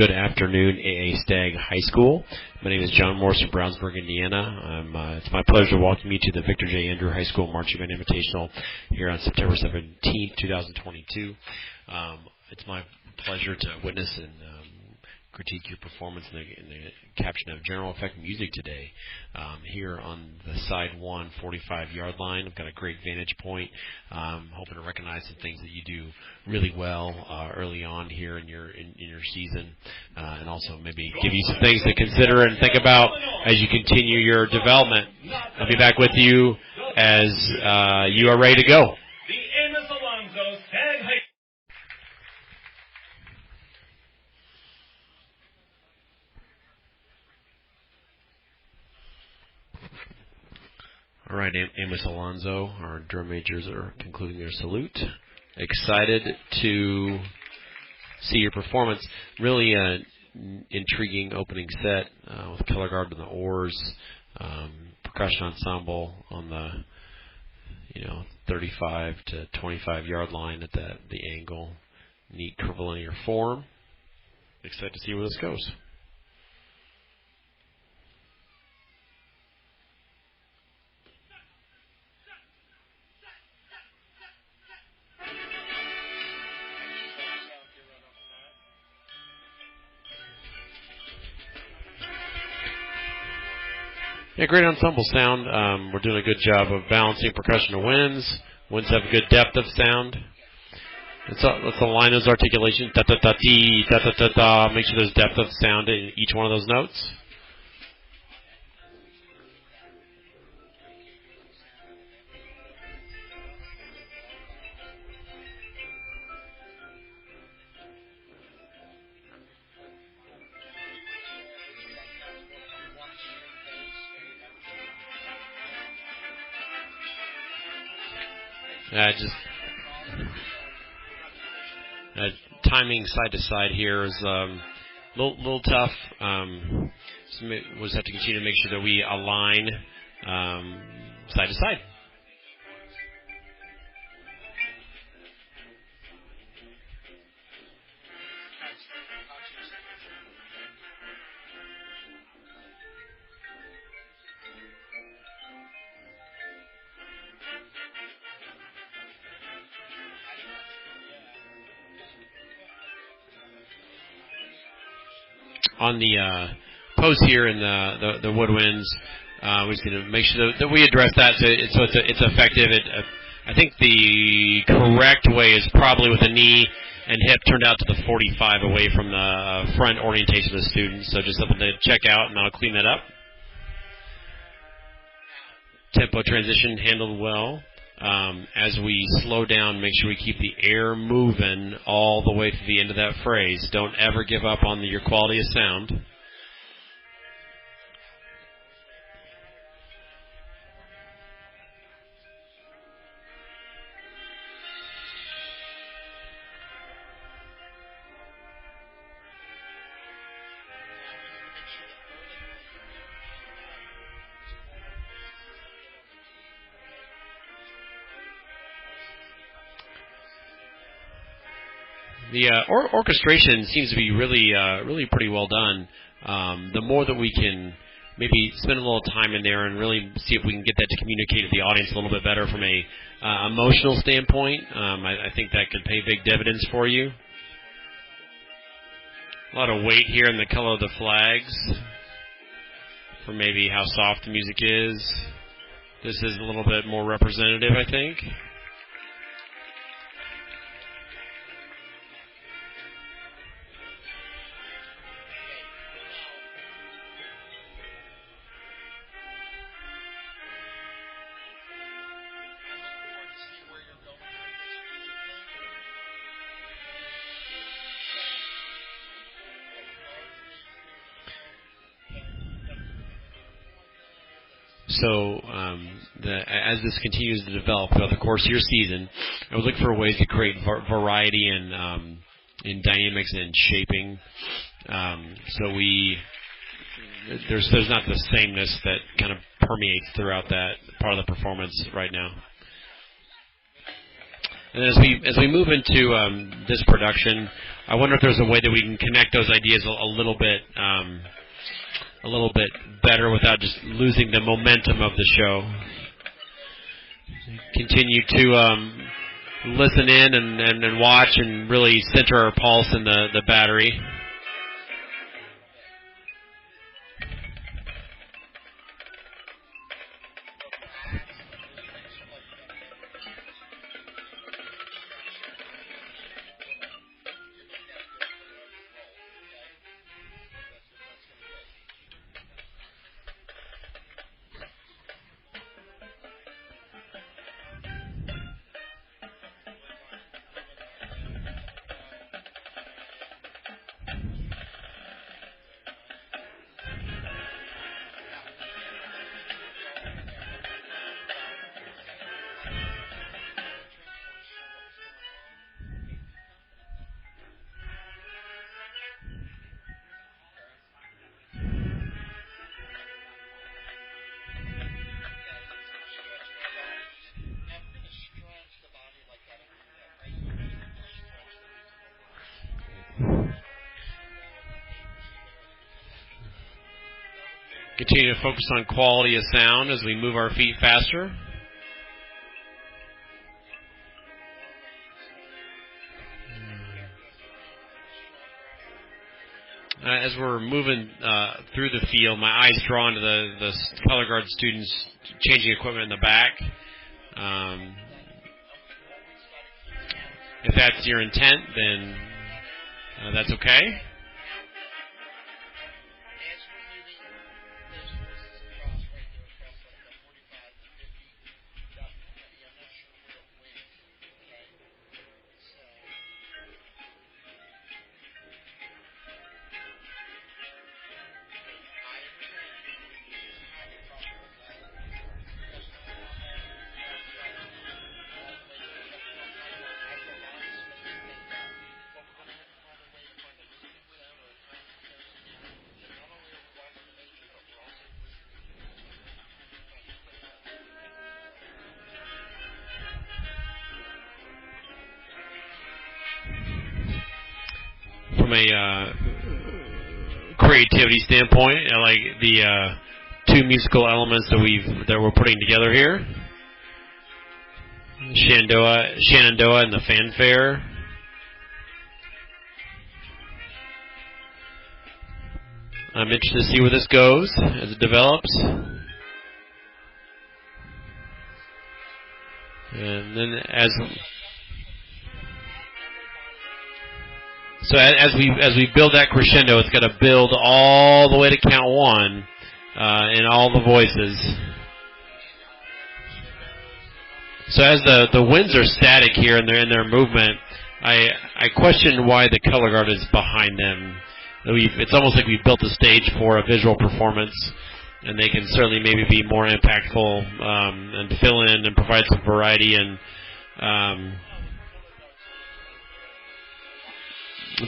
Good afternoon, AA Stagg High School. My name is John Morse from Brownsburg, Indiana. It's my pleasure to welcome you to the Victor J. Andrew High School Marching Band Invitational here on September 17th, 2022. It's my pleasure to witness and critique your performance in the caption of General Effect Music today. Here on the side 1, 45-yard line, I've got a great vantage point. Hoping to recognize some things that you do really well early on here in your season, and also maybe give you some things to consider and think about as you continue your development. I'll be back with you as you are ready to go. All right, Amos Alonso, our drum majors are concluding their salute. Excited to see your performance. Really intriguing opening set with color guard on the oars, percussion ensemble on the 35 to 25-yard line at the angle. Neat curvilinear form. Excited to see where this goes. Yeah, great ensemble sound. We're doing a good job of balancing percussion to winds. Winds have a good depth of sound. Let's align those articulations. Da da da dee, da da da da. Make sure there's depth of sound in each one of those notes. Timing side to side here is a little tough. So we'll just have to continue to make sure that we align side to side. On the post here in the woodwinds, we're just going to make sure that we address that so it's effective. I think the correct way is probably with the knee and hip turned out to the 45 away from the front orientation of the students. So just something to check out, and I'll clean that up. Tempo transition handled well. As we slow down, make sure we keep the air moving all the way to the end of that phrase. Don't ever give up on your quality of sound. The orchestration seems to be really pretty well done. The more that we can maybe spend a little time in there and really see if we can get that to communicate to the audience a little bit better from a emotional standpoint, I think that could pay big dividends for you. A lot of weight here in the color of the flags for maybe how soft the music is. This is a little bit more representative, I think. So as this continues to develop throughout the course of your season, I would look for ways to create variety in dynamics and shaping. So there's not the sameness that kind of permeates throughout that part of the performance right now. And as we move into this production, I wonder if there's a way that we can connect those ideas a little bit better without just losing the momentum of the show. Continue to listen in and watch and really center our pulse in the battery. Continue to focus on quality of sound as we move our feet faster. As we're moving through the field, my eyes drawn to the color guard students changing equipment in the back. If that's your intent, then that's okay. From a creativity standpoint, I like the two musical elements that we're putting together here: Shenandoah and the fanfare. I'm interested to see where this goes as it develops. And then as we build that crescendo, it's got to build all the way to count one in all the voices. So as the winds are static here and they're in their movement, I question why the color guard is behind them. It's almost like we've built a stage for a visual performance, and they can certainly maybe be more impactful and fill in and provide some variety and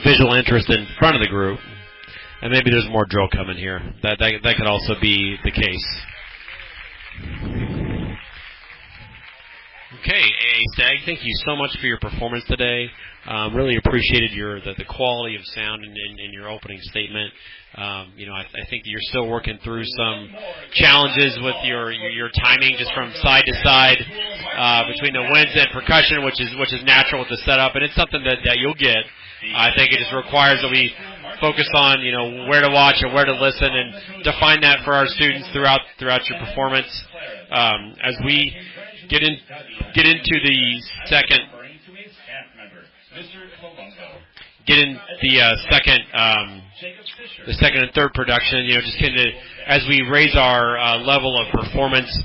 visual interest in front of the group. And maybe there's more drill coming here. That could also be the case. Okay, Stagg, thank you so much for your performance today. Really appreciated the quality of sound in your opening statement. I think that you're still working through some challenges with your timing, just from side to side between the winds and percussion, which is natural with the setup, and it's something that you'll get. I think it just requires that we focus on where to watch and where to listen, and define that for our students throughout your performance. As we get into the second and third production, just kind of as we raise our level of performance,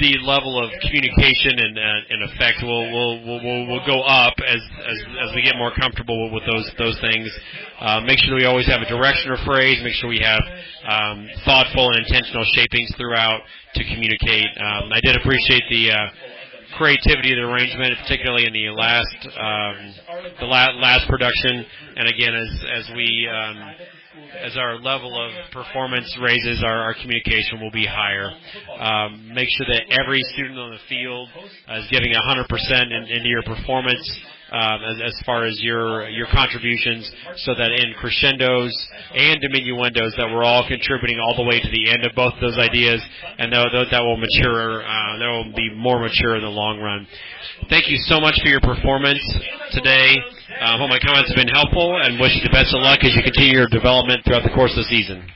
the level of communication and effect will go up as we get more comfortable with those things. Make sure that we always have a direction or phrase. Make sure we have thoughtful and intentional shapings throughout to communicate. I did appreciate the creativity of the arrangement, particularly in the last production. And again, as our level of performance raises, our communication will be higher. Make sure that every student on the field is giving 100% into your performance as far as your contributions, so that in crescendos and diminuendos that we're all contributing all the way to the end of both of those ideas, and that will mature. That will be more mature in the long run. Thank you so much for your performance today. I hope my comments have been helpful, and wish you the best of luck as you continue your development throughout the course of the season.